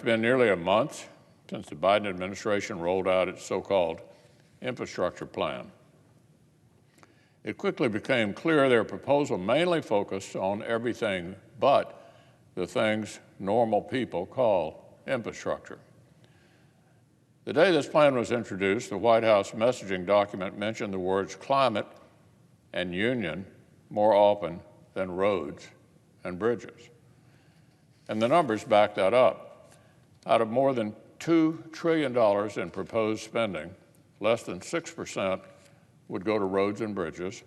been nearly a month since the Biden administration rolled out its so-called infrastructure plan. It quickly became clear their proposal mainly focused on everything but the things normal people call infrastructure. The day this plan was introduced, the White House messaging document mentioned the words climate and union more often than roads and bridges. And the numbers back that up. Out of more than $2 trillion in proposed spending, less than 6% would go to roads and bridges.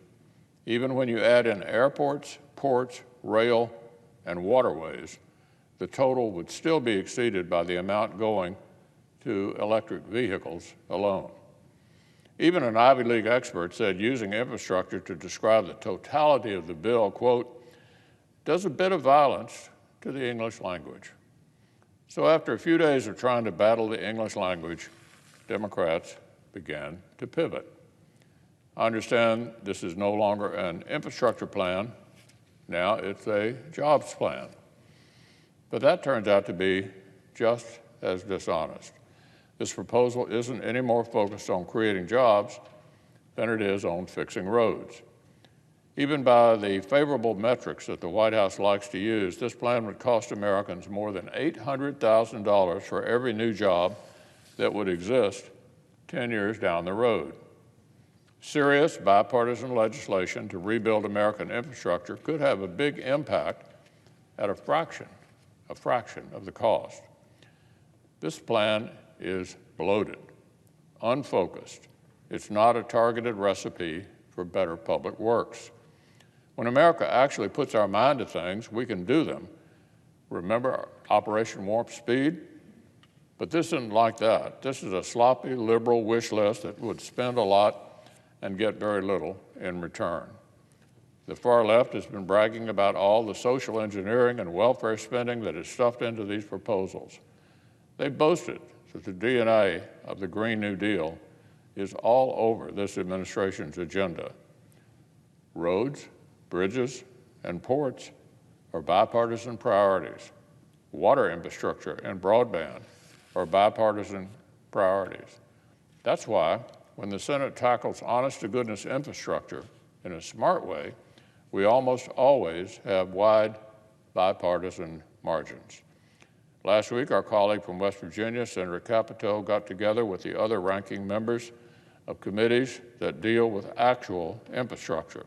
Even when you add in airports, ports, rail, and waterways, the total would still be exceeded by the amount going to electric vehicles alone. Even an Ivy League expert said using infrastructure to describe the totality of the bill, quote, does a bit of violence to the English language. So after a few days of trying to battle the English language, Democrats began to pivot. I understand this is no longer an infrastructure plan. Now it's a jobs plan. But that turns out to be just as dishonest. This proposal isn't any more focused on creating jobs than it is on fixing roads. Even by the favorable metrics that the White House likes to use, this plan would cost Americans more than $800,000 for every new job that would exist 10 years down the road. Serious bipartisan legislation to rebuild American infrastructure could have a big impact at a fraction of the cost. This plan is bloated, unfocused. It's not a targeted recipe for better public works. When America actually puts our mind to things, we can do them. Remember Operation Warp Speed? But this isn't like that. This is a sloppy liberal wish list that would spend a lot and get very little in return. The far left has been bragging about all the social engineering and welfare spending that is stuffed into these proposals. They boasted that the DNA of the Green New Deal is all over this administration's agenda. Roads, bridges, and ports are bipartisan priorities. Water infrastructure and broadband are bipartisan priorities. That's why when the Senate tackles honest-to-goodness infrastructure in a smart way, we almost always have wide bipartisan margins. Last week, our colleague from West Virginia, Senator Capito, got together with the other ranking members of committees that deal with actual infrastructure.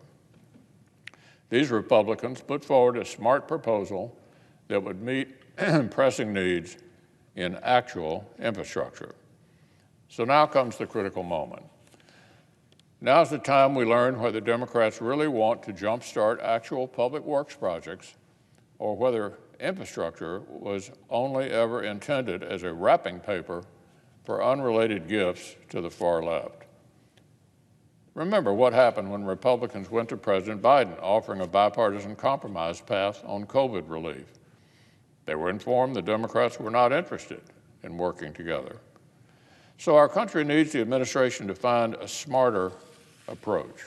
These Republicans put forward a smart proposal that would meet pressing needs in actual infrastructure. So now comes the critical moment. Now's the time we learn whether Democrats really want to jumpstart actual public works projects or whether infrastructure was only ever intended as a wrapping paper for unrelated gifts to the far left. Remember what happened when Republicans went to President Biden offering a bipartisan compromise path on COVID relief. They were informed the Democrats were not interested in working together. So our country needs the administration to find a smarter approach.